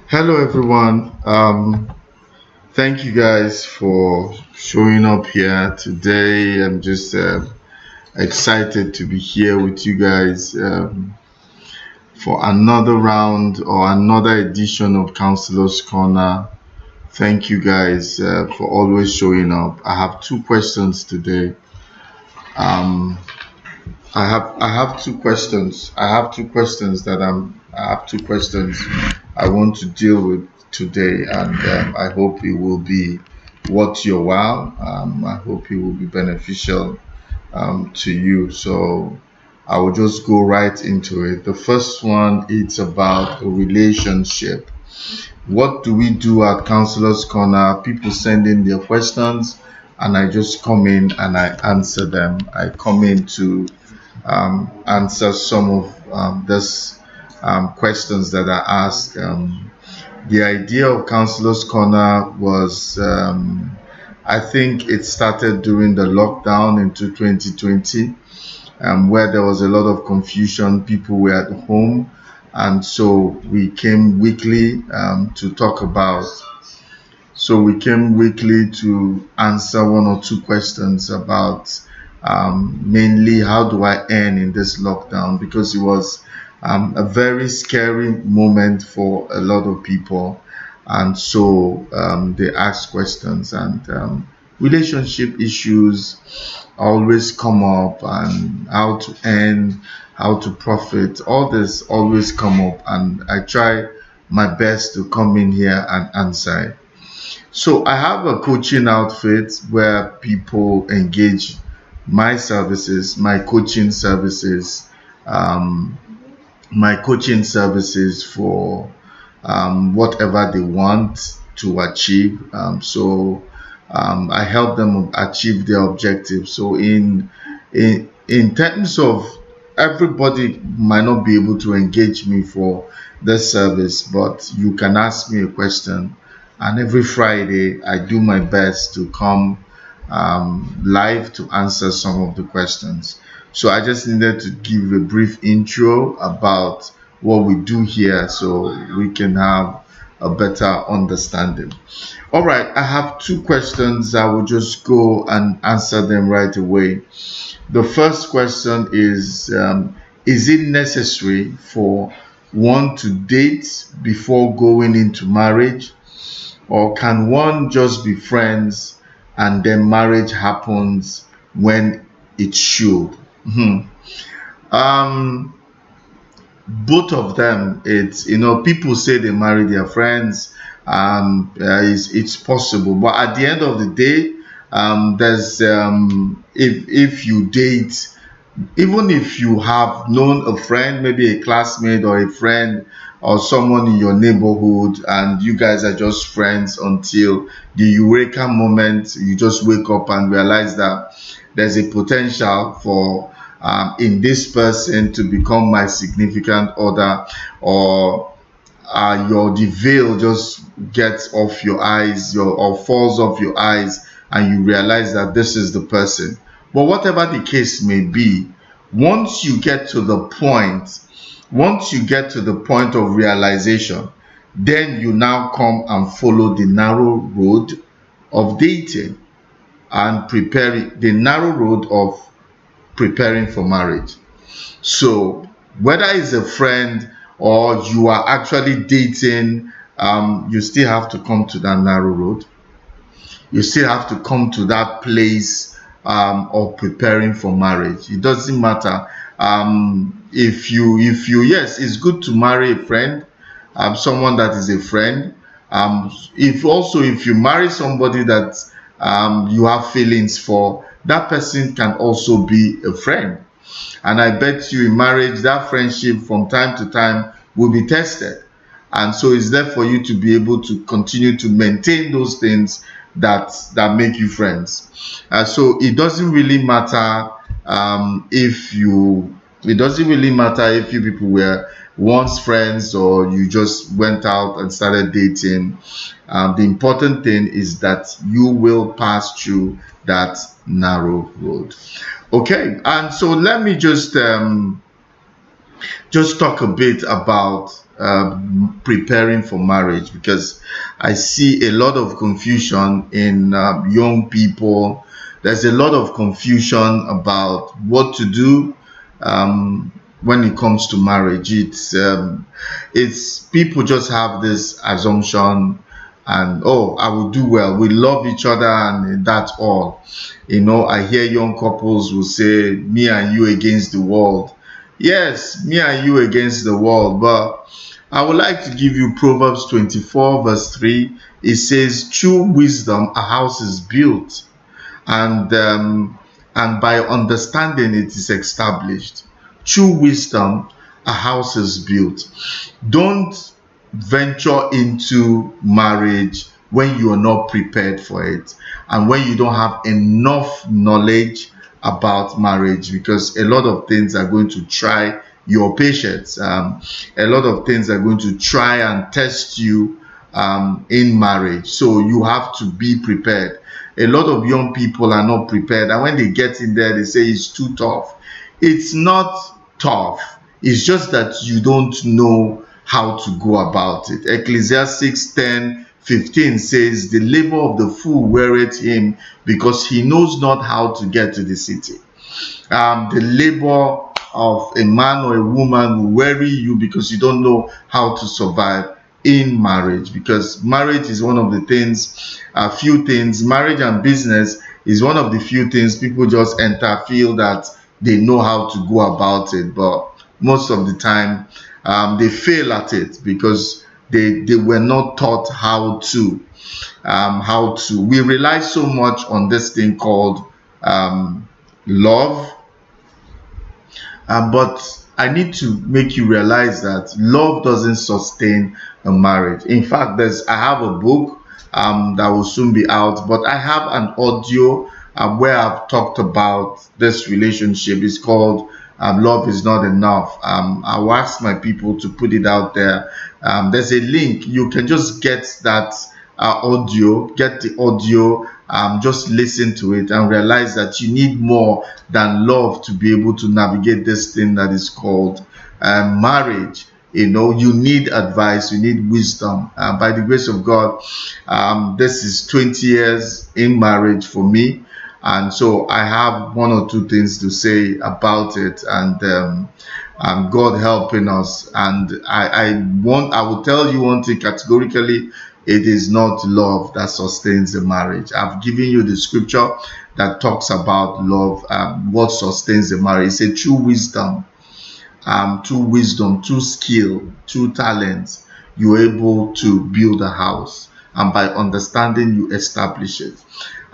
Hello, everyone. Thank you guys for showing up here today. I'm just excited to be here with you guys for another round or another edition of Counselor's Corner. Thank you guys for always showing up. I have two questions today. I have two questions. I have two questions I want to deal with today, and I hope it will be worth your while. I hope it will be beneficial to you. So I will just go right into it. The first one, it's about a relationship. What do we do at Counselor's Corner? People send in their questions, and I just come in and I answer them. I come in to answer some of these questions that are asked. The idea of Counselor's Corner was, I think it started during the lockdown into 2020, where there was a lot of confusion. People were at home, and so we came weekly to talk about. So we came weekly to answer one or two questions about mainly how do I earn in this lockdown, because it was a very scary moment for a lot of people, and so they ask questions, and relationship issues always come up, and how to earn, how to profit, all this always come up, and I try my best to come in here and answer it. So I have a coaching outfit where people engage my services, my coaching services, for whatever they want to achieve. I help them achieve their objectives. So in terms of, everybody might not be able to engage me for this service, but you can ask me a question, and every Friday I do my best to come live to answer some of the questions. So I just needed to give a brief intro about what we do here so we can have a better understanding. All right, I have two questions. I will just go and answer them right away. The first question is it necessary for one to date before going into marriage, or can one just be friends and then marriage happens when it should? Both of them, it's, people say they marry their friends. It's possible, but at the end of the day, there's if you date, even if you have known a friend, maybe a classmate or a friend or someone in your neighborhood, and you guys are just friends until the eureka moment, you just wake up and realize that there's a potential for in this person to become my significant other, or the veil just gets off your eyes, or falls off your eyes, and you realize that this is the person. But whatever the case may be, once you get to the point of realization, then you now come and follow the narrow road of dating and the narrow road of preparing for marriage. So whether it's a friend or you are actually dating, you still have to come to that narrow road. You still have to come to that place of preparing for marriage. It doesn't matter. If you yes, it's good to marry a friend, someone that is a friend. If you marry somebody that you have feelings for, that person can also be a friend. And I bet you in marriage, that friendship from time to time will be tested. And so it's there for you to be able to continue to maintain those things that make you friends. So it doesn't really matter if you people were once friends or you just went out and started dating. The important thing is that you will pass through that narrow road. Okay, and so let me just talk a bit about preparing for marriage, because I see a lot of confusion in young people. There's a lot of confusion about what to do when it comes to marriage. It's people just have this assumption, and oh, I will do well. We love each other, and that's all. I hear young couples will say, "Me and you against the world." Yes, me and you against the world, but I would like to give you Proverbs 24, verse 3. It says, "Through wisdom a house is built, and by understanding it is established." Through wisdom a house is built. Don't venture into marriage when you are not prepared for it, and when you don't have enough knowledge about marriage, because a lot of things are going to try your patience. A lot of things are going to try and test you in marriage. So you have to be prepared. A lot of young people are not prepared, and when they get in there, they say it's too tough. It's not tough. It's just that you don't know how to go about it. Ecclesiastes 10:15 says, "The labor of the fool weareth him, because he knows not how to get to the city." The labor of a man or a woman will weary you because you don't know how to survive in marriage. Because marriage is one of the things, few things, marriage and business is one of the few things people just enter, feel that they know how to go about it, but most of the time they fail at it because they were not taught how to. We rely so much on this thing called love, but I need to make you realize that love doesn't sustain a marriage. In fact, I have a book that will soon be out, but I have an audio where I've talked about this relationship. It's called "Love is Not Enough." I will ask my people to put it out there. There's a link. You can just get that audio, just listen to it and realize that you need more than love to be able to navigate this thing that is called marriage. You need advice, you need wisdom. By the grace of God, this is 20 years in marriage for me, and so I have one or two things to say about it, and God helping us. And I will tell you one thing categorically: it is not love that sustains the marriage. I've given you the scripture that talks about love, what sustains the marriage. It's a true wisdom, through skill, through talent, you're able to build a house, and by understanding, you establish it.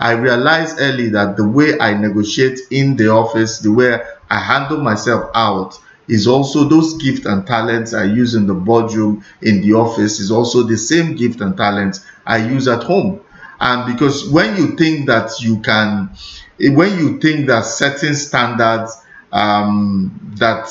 I realized early that the way I negotiate in the office, the way I handle myself out, is also those gifts and talents I use in the boardroom, in the office, is also the same gift and talents I use at home. And because when you think that certain standards, that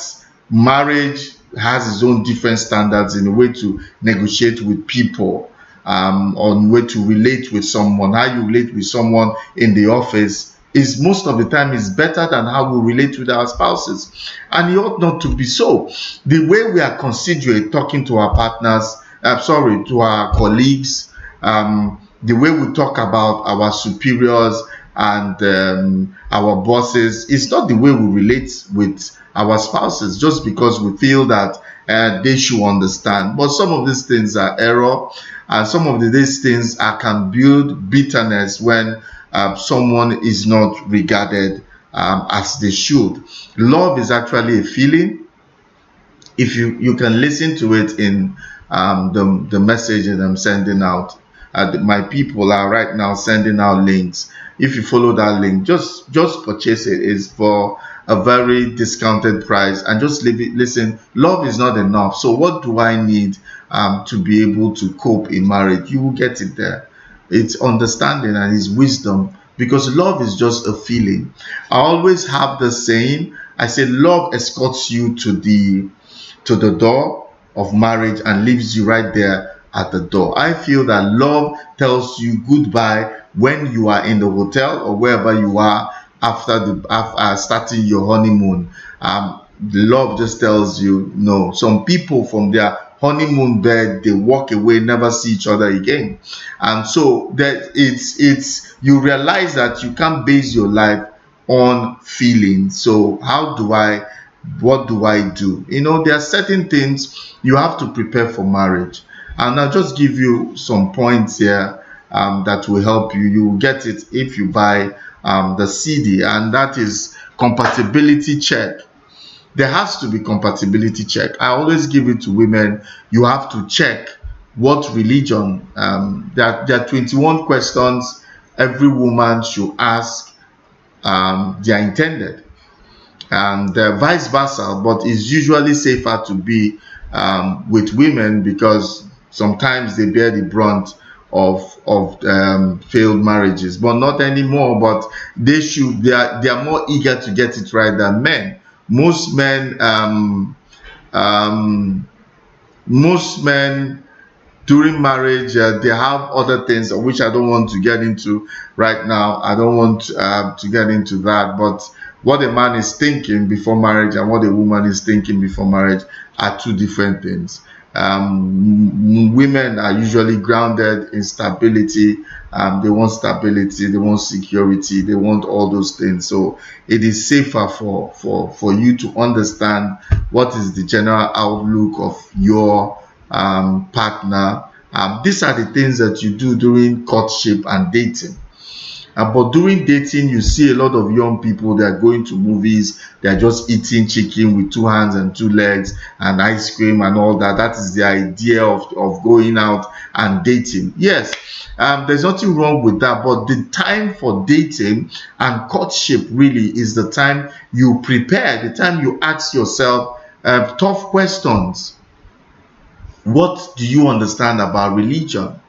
marriage has its own different standards in a way to negotiate with people, on way to relate with someone, how you relate with someone in the office is most of the time is better than how we relate with our spouses. And it ought not to be so. The way we are considerate talking to our partners, to our colleagues, the way we talk about our superiors and our bosses, is not the way we relate with our spouses, just because we feel that they should understand. But some of these things are error, and some of these things can build bitterness when someone is not regarded as they should. Love is actually a feeling. If you can listen to it in the message that I'm sending out. My people are right now sending out links. If you follow that link, just purchase it. It's for a very discounted price, and just leave it. Listen, love is not enough. So what do I need to be able to cope in marriage? You will get it there. It's understanding and it's wisdom, because love is just a feeling. I always have the saying. I say love escorts you to the door, of marriage and leaves you right there at the door. I feel that love tells you goodbye when you are in the hotel or wherever you are after starting your honeymoon. Love just tells you no. Some people from their honeymoon bed, they walk away, never see each other again. And so that it's you realize that you can't base your life on feelings. So what do I do? There are certain things you have to prepare for marriage. And I'll just give you some points here that will help you. You will get it if you buy the CD, and that is compatibility check. There has to be compatibility check. I always give it to women. You have to check what religion. There are 21 questions every woman should ask their intended, and vice versa. But it's usually safer to be with women because sometimes they bear the brunt of failed marriages, but not anymore. But they are more eager to get it right than men. Most men during marriage, they have other things which I don't want to get into right now. I don't want to get into that. But what a man is thinking before marriage and what a woman is thinking before marriage are two different things. Women are usually grounded in stability. They want stability, they want security, they want all those things. So it is safer for you to understand what is the general outlook of your partner. These are the things that you do during courtship and dating. But during dating, you see a lot of young people, they are going to movies, they are just eating chicken with 2 hands and 2 legs and ice cream and all that. That is the idea of going out and dating. Yes, there's nothing wrong with that, but the time for dating and courtship really is the time you prepare, the time you ask yourself tough questions. What do you understand about religion?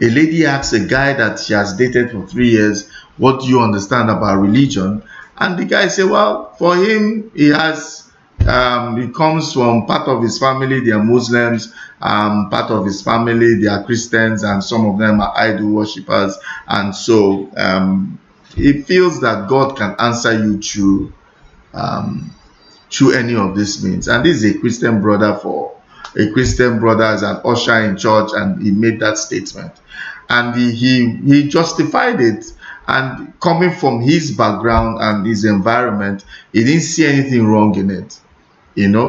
A lady asks a guy that she has dated for 3 years, what do you understand about religion? And the guy says, well, for him, he comes from part of his family, they are Muslims, part of his family, they are Christians, and some of them are idol worshippers. And so he feels that God can answer you through any of these means. And this is a Christian brother as an usher in church, and he made that statement. And he justified it. And coming from his background and his environment, he didn't see anything wrong in it.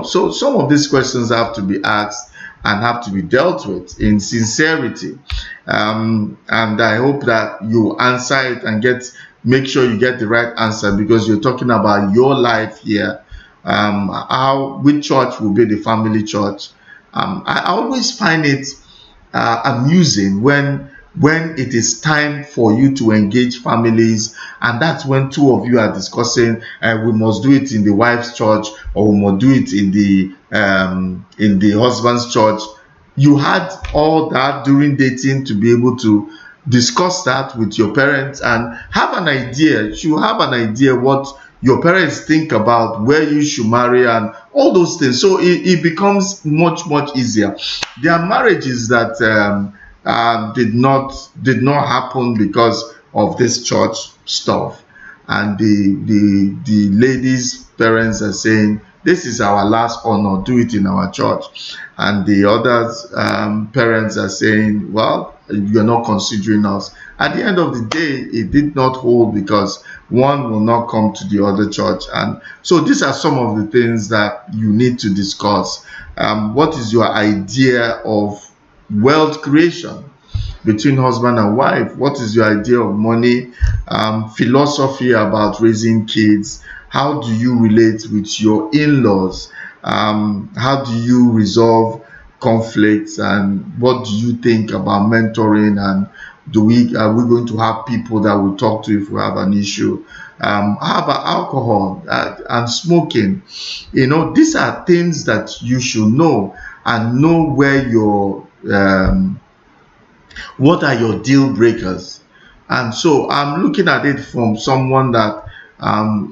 So some of these questions have to be asked and have to be dealt with in sincerity. And I hope that you answer it and make sure you get the right answer, because you're talking about your life here. Which church will be the family church? I always find it amusing when it is time for you to engage families, and that's when two of you are discussing, we must do it in the wife's church, or we must do it in the husband's church. You had all that during dating to be able to discuss that with your parents and have an idea. You should have an idea what your parents think about where you should marry and all those things. So it becomes much easier. There are marriages that did not happen because of this church stuff, and the ladies' parents are saying, this is our last honor, do it in our church. And the others parents are saying, well, you're not considering us. At the end of the day, it did not hold, because one will not come to the other church. And so these are some of the things that you need to discuss. What is your idea of wealth creation between husband and wife? What is your idea of money? Philosophy about raising kids. How do you relate with your in-laws? How do you resolve conflicts? And what do you think about mentoring? And are we going to have people that we talk to if we have an issue? How about alcohol and smoking? These are things that you should know, and know where what are your deal breakers. And so I'm looking at it from someone that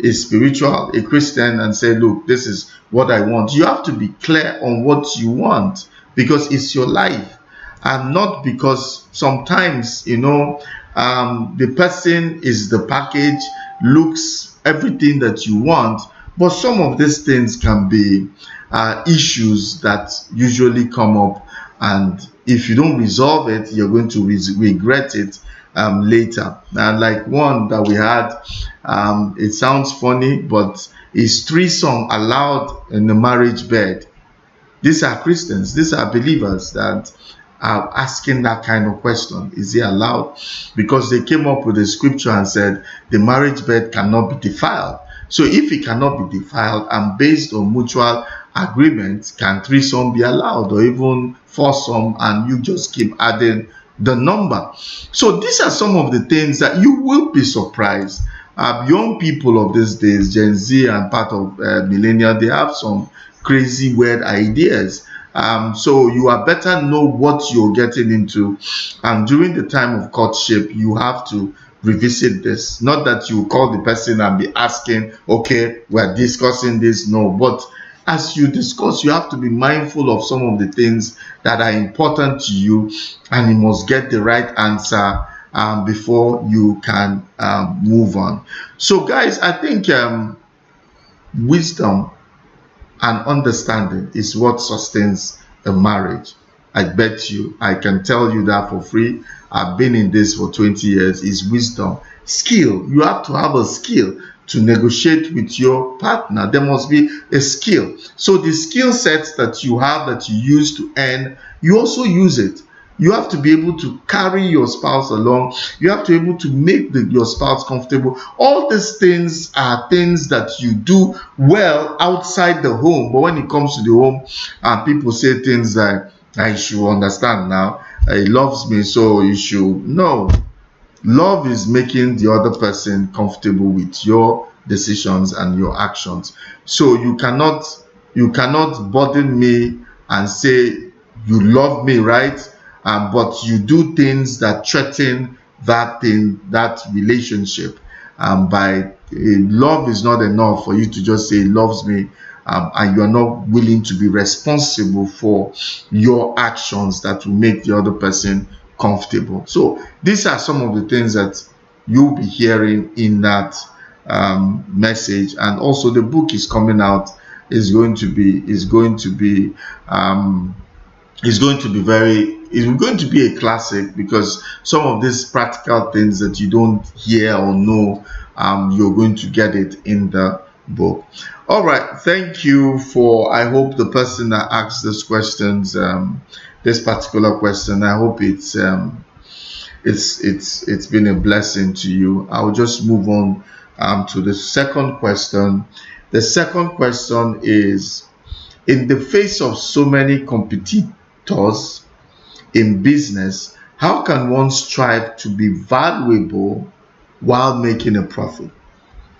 is spiritual, a Christian, and say, look, this is what I want. You have to be clear on what you want, because it's your life. And not because sometimes, the person is the package, looks everything that you want, but some of these things can be issues that usually come up, and if you don't resolve it, you're going to regret it later. And like one that we had, it sounds funny, but is threesome allowed in the marriage bed? These are Christians, these are believers that are asking that kind of question. Is it allowed? Because they came up with a scripture and said the marriage bed cannot be defiled. So if it cannot be defiled, and based on mutual agreement, can threesome be allowed, or even foursome, and you just keep adding the number? So these are some of the things that you will be surprised. Young people of these days, Gen Z and part of millennial, they have some crazy weird ideas. So you are better know what you're getting into, and during the time of courtship you have to revisit this. Not that you call the person and be asking, okay, we're discussing this. No, but as you discuss, you have to be mindful of some of the things that are important to you, and you must get the right answer before you can move on. So guys, I think wisdom and understanding is what sustains a marriage. I bet you, I can tell you that for free. I've been in this for 20 years. Is wisdom. Skill. You have to have a skill to negotiate with your partner. There must be a skill. So the skill sets that you have, that you use to earn, you also use it. You have to be able to carry your spouse along. You have to be able to make your spouse comfortable. All these things are things that you do well outside the home. But when it comes to the home, people say things like, I should understand now. He loves me, so you should. No. Love is making the other person comfortable with your decisions and your actions. So you cannot burden me and say you love me, right? But you do things that threaten that relationship. Love is not enough for you to just say he loves me, and you are not willing to be responsible for your actions that will make the other person comfortable. So these are some of the things that you'll be hearing in that message. And also the book is coming out. It's going to be a classic, because some of these practical things that you don't hear or know, you're going to get it in the book. All right, thank you for, I hope the person that asked this questions, this particular question, I hope it's been a blessing to you. I'll just move on to the second question. The second question is, in the face of so many competitors in business, how can one strive to be valuable while making a profit?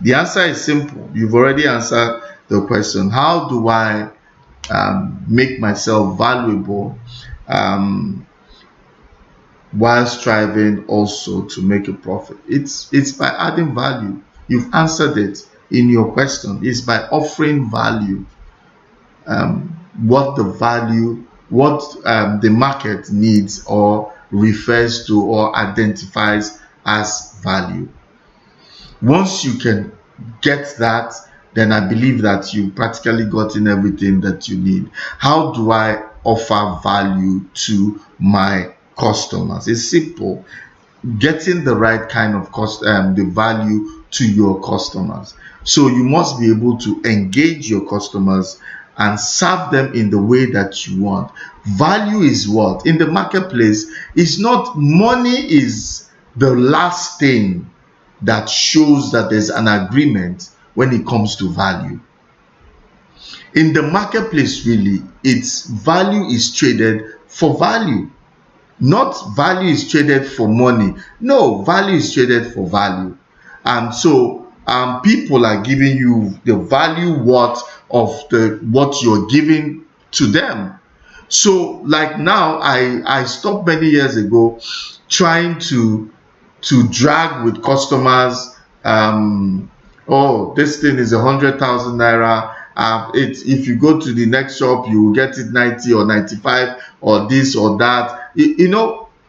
The answer is simple. You've already answered the question. How do I make myself valuable while striving also to make a profit? It's by adding value. You've answered it in your question. It's by offering value. What the market needs or refers to or identifies as value. Once you can get that, then I believe that you practically gotten everything that you need. How do I offer value to my customers? It's simple. Getting the right kind of the value to your customers. So you must be able to engage your customers and serve them in the way that you want. Value is what? In the marketplace, it's not money is the last thing that shows that there's an agreement when it comes to value. In the marketplace, really, its value is traded for value. Not value is traded for money. No, value is traded for value. So people are giving you the value what you're giving to them. So like now, I stopped many years ago trying to drag with customers. Oh, this thing is 100,000 naira, If you go to the next shop, you will get it 90 or 95 or this or that.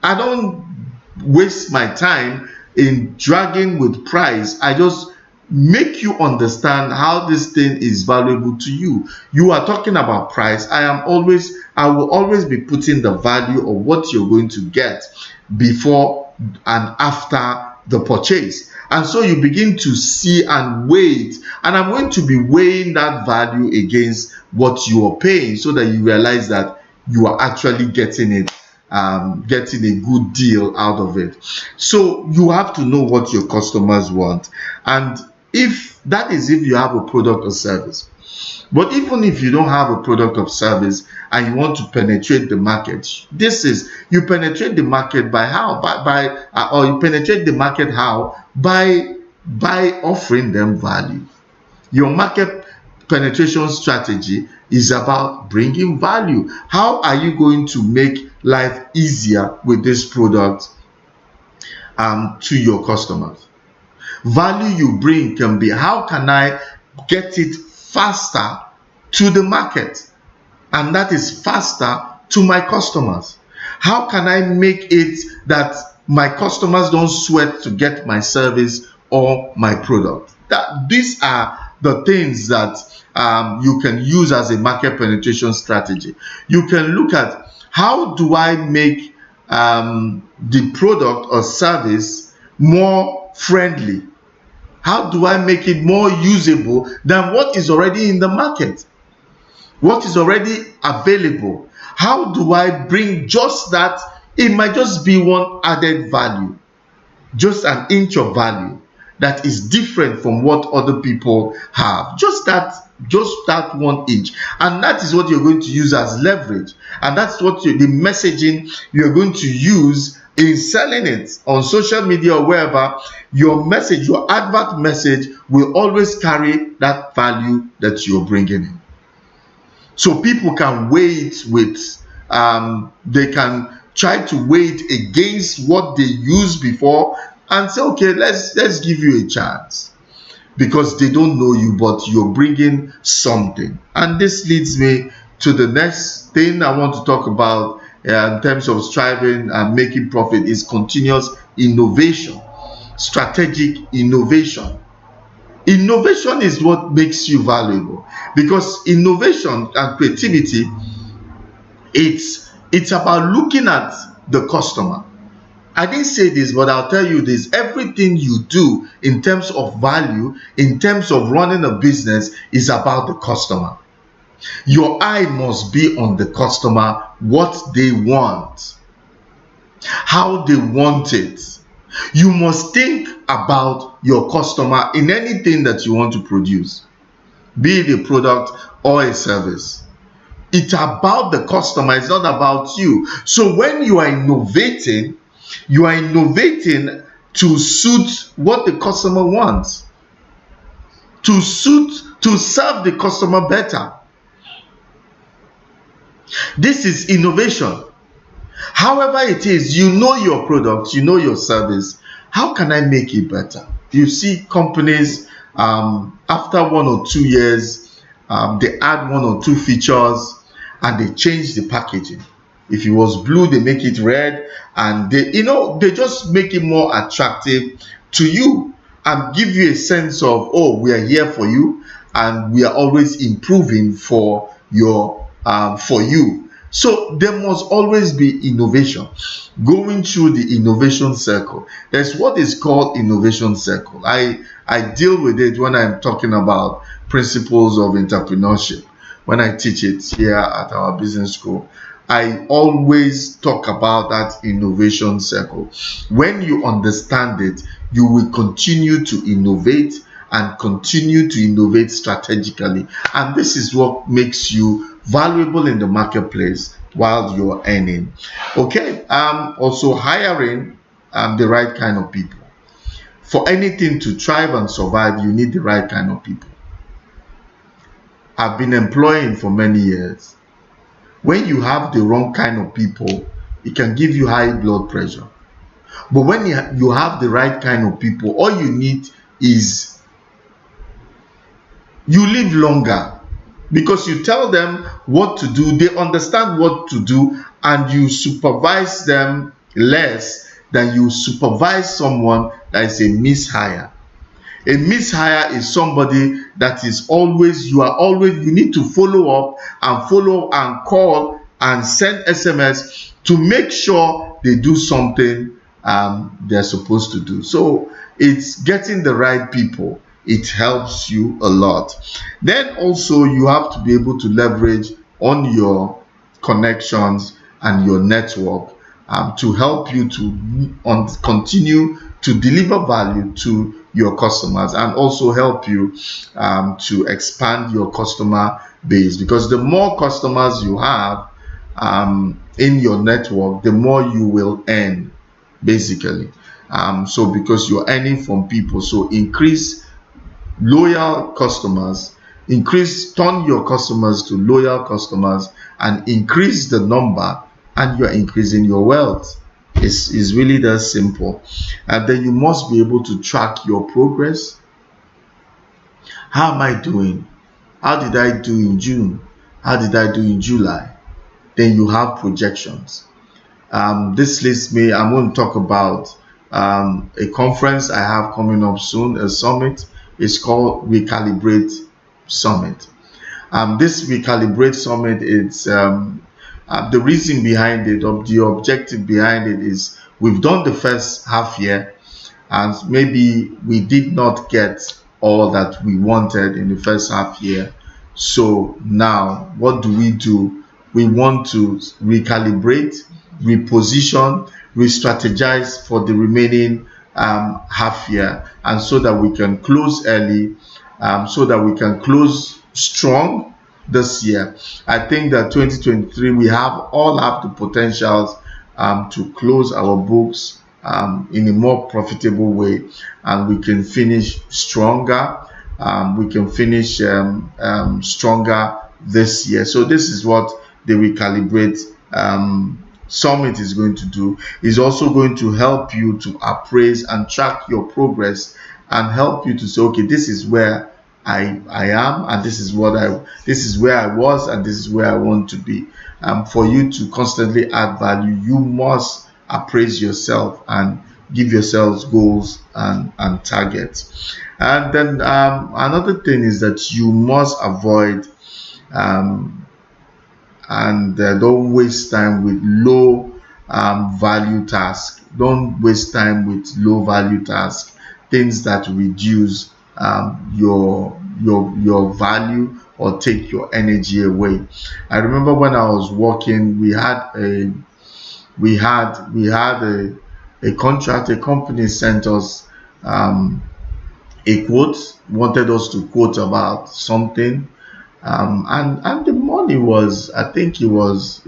I don't waste my time in dragging with price. I just make you understand how this thing is valuable to you. You are talking about price. I will always be putting the value of what you're going to get before and after the purchase. And so you begin to see and weigh it. And I'm going to be weighing that value against what you are paying, so that you realize that you are actually getting it, getting a good deal out of it. So you have to know what your customers want. And if you have a product or service. But even if you don't have a product or service and you want to penetrate the market, you penetrate the market by how? Or you penetrate the market how? By offering them value. Your market penetration strategy is about bringing value. How are you going to make life easier with this product to your customers? Value you bring can be, how can I get it faster to the market, and that is faster to my customers? How can I make it that my customers don't sweat to get my service or my product? These are the things that you can use as a market penetration strategy. You can look at, how do I make the product or service more friendly? How do I make it more usable than what is already in the market? What is already available? How do I bring just that? It might just be one added value, just an inch of value that is different from what other people have. Just that 1 inch. And that is what you're going to use as leverage. And that's what the messaging you're going to use in selling it on social media or wherever. Your message, your advert message, will always carry that value that you're bringing in. So people can weigh it with, they can try to weigh it against what they used before and say, okay, let's give you a chance, because they don't know you, but you're bringing something. And this leads me to the next thing I want to talk about in terms of striving and making profit, is continuous innovation, strategic innovation. Innovation is what makes you valuable, because innovation and creativity, it's about looking at the customer. I didn't say this, but I'll tell you this: everything you do in terms of value, in terms of running a business, is about the customer. Your eye must be on the customer, what they want, how they want it. You must think about your customer in anything that you want to produce, be it a product or a service. It's about the customer, it's not about you. So when you are innovating to suit what the customer wants, to serve the customer better. This is innovation. However it is, you know your product, you know your service. How can I make it better? You see companies, after 1 or 2 years, they add 1 or 2 features and they change the packaging. If it was blue, they make it red, and they just make it more attractive to you and give you a sense of, oh, we are here for you and we are always improving for you. So there must always be innovation. Going through the innovation circle, there's what is called innovation circle. I deal with it when I'm talking about principles of entrepreneurship. When I teach it here at our business school, I always talk about that innovation circle. When you understand it, you will continue to innovate and continue to innovate strategically. And this is what makes you valuable in the marketplace while you're earning. Okay, also hiring the right kind of people. For anything to thrive and survive, you need the right kind of people. I've been employing for many years. When you have the wrong kind of people, it can give you high blood pressure. But when you have the right kind of people, all you need is you live longer. because you tell them what to do, they understand what to do, and you supervise them less than you supervise someone that is a mishire. A mishire is somebody that is always, you need to follow up and call and send SMS to make sure they do something they're supposed to do. So it's getting the right people. It helps you a lot. Then also you have to be able to leverage on your connections and your network to help you to continue to deliver value to your customers, and also help you to expand your customer base, because the more customers you have in your network, the more you will earn, basically. So because you're earning from people, so increase loyal customers, turn your customers to loyal customers, and increase the number, and you're increasing your wealth. It's really that simple. And then you must be able to track your progress. How am I doing? How did I do in June? How did I do in July? Then you have projections. This leads me, I'm going to talk about a conference I have coming up soon, a summit. It's called Recalibrate Summit. This Recalibrate Summit, it's the reason behind it, or the objective behind it, is we've done the first half year, and maybe we did not get all that we wanted in the first half year. So now what do? We want to recalibrate, reposition, re-strategize for the remaining half year, and so that we can close early, so that we can close strong this year. I think that 2023 we all have the potentials to close our books in a more profitable way, and we can finish stronger. We can finish stronger this year. So this is what the Recalibrate Summit is going to do. Is also going to help you to appraise and track your progress, and help you to say, okay, this is where I am, and this is where I was, and this is where I want to be. For you to constantly add value, you must appraise yourself and give yourselves goals and targets. And then another thing is that you must avoid don't waste time with low value tasks. Don't waste time with low value tasks, things that reduce your value or take your energy away. I remember when I was working, we had a contract. A company sent us a quote, wanted us to quote about something, and the money was, I think it was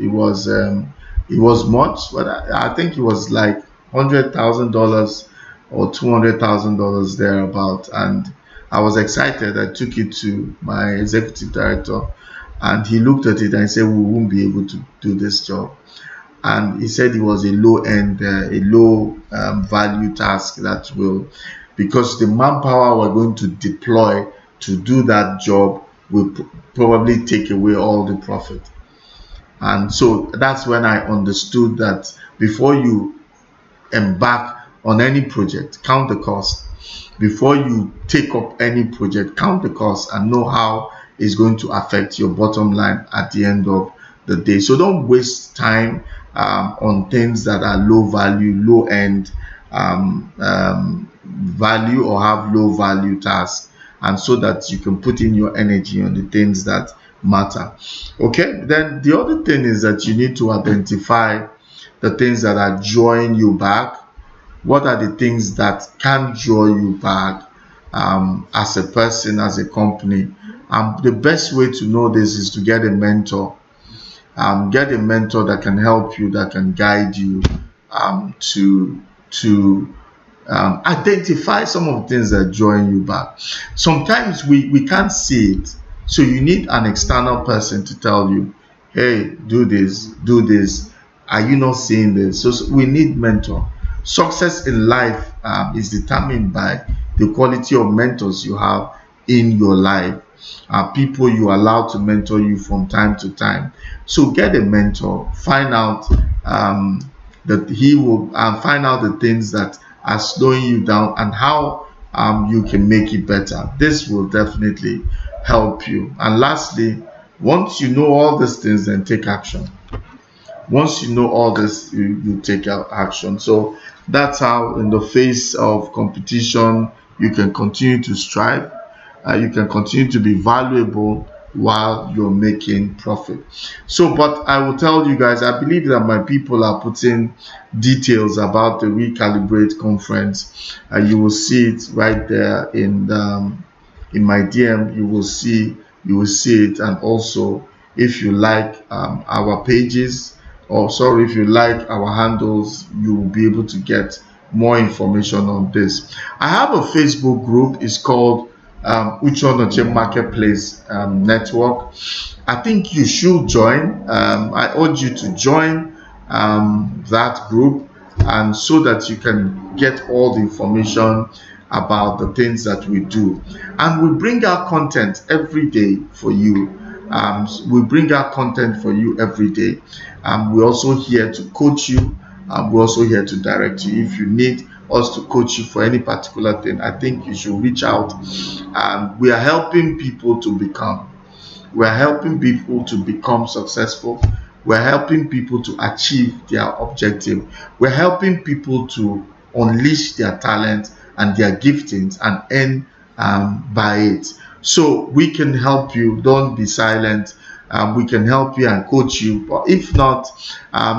much, but I think it was like $100,000 or $200,000 thereabout. And I was excited. I took it to my executive director, and he looked at it and said, we won't be able to do this job. And he said it was a low value task that will, because the manpower we're going to deploy to do that job will probably take away all the profit. And so that's when I understood that before you embark on any project, count the cost. Before you take up any project, count the cost and know how it's going to affect your bottom line at the end of the day. So don't waste time on things that are low value, low end value, or have low value tasks, and so that you can put in your energy on the things that matter. Okay, then the other thing is that you need to identify the things that are drawing you back. What are the things that can draw you back as a person, as a company? The best way to know this is to get a mentor. Get a mentor that can help you, that can guide you to identify some of the things that are drawing you back. Sometimes we can't see it, so you need an external person to tell you, hey, do this. Are you not seeing this? So we need mentor. Success in life is determined by the quality of mentors you have in your life. people you allow to mentor you from time to time. So get a mentor, find out that he will find out the things that are slowing you down and how you can make it better. This will definitely help you. And lastly, once you know all these things, then take action. Once you know all this, you take out action. So that's how, in the face of competition, you can continue to strive. You can continue to be valuable while you're making profit. So, but I will tell you guys, I believe that my people are putting details about the Recalibrate conference. You will see it right there in my DM. You will see it. And also, if you like our pages, or sorry, if you like our handles, you will be able to get more information on this. I have a Facebook group. It's called Uche Onochie Marketplace Network. I think you should join. I urge you to join that group, and so that you can get all the information about the things that we do. And we bring out content every day for you. We bring out content for you every day. We're also here to coach you. We're also here to direct you. If you need us to coach you for any particular thing, I think you should reach out. We are helping people to become. We are helping people to become successful. We're helping people to achieve their objective. We're helping people to unleash their talent and their giftings and earn by it. So we can help you. Don't be silent. We can help you and coach you. But if not,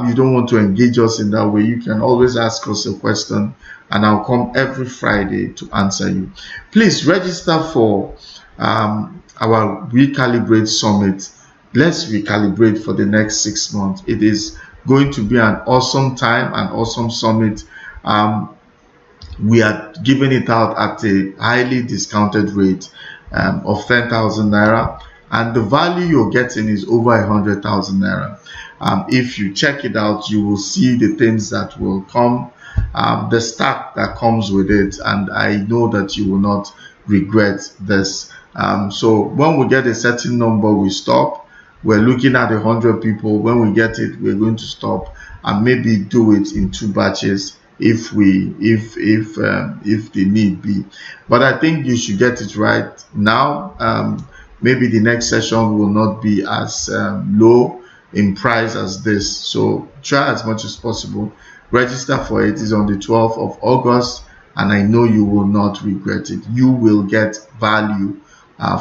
you don't want to engage us in that way, you can always ask us a question, and I'll come every Friday to answer you. Please register for our Recalibrate Summit. Let's recalibrate for the next 6 months. It is going to be an awesome time, an awesome summit. We are giving it out at a highly discounted rate of 10,000 naira, and the value you're getting is over 100,000 naira. If you check it out, you will see the things that will come, the stack that comes with it, and I know that you will not regret this. So when we get a certain number, we stop. We're looking at 100 people. When we get it, we're going to stop and maybe do it in 2 batches if the need be. But I think you should get it right now. Maybe the next session will not be as low in price as this. So try as much as possible. Register for it. It's on the 12th of August, and I know you will not regret it. You will get value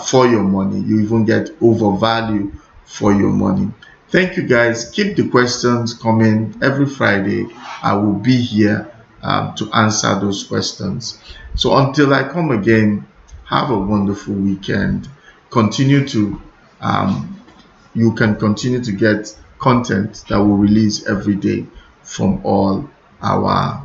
for your money. You even get overvalue for your money. Thank you guys. Keep the questions coming. Every Friday I will be here to answer those questions. So until I come again, have a wonderful weekend. Continue to you can continue to get content that will release every day from all our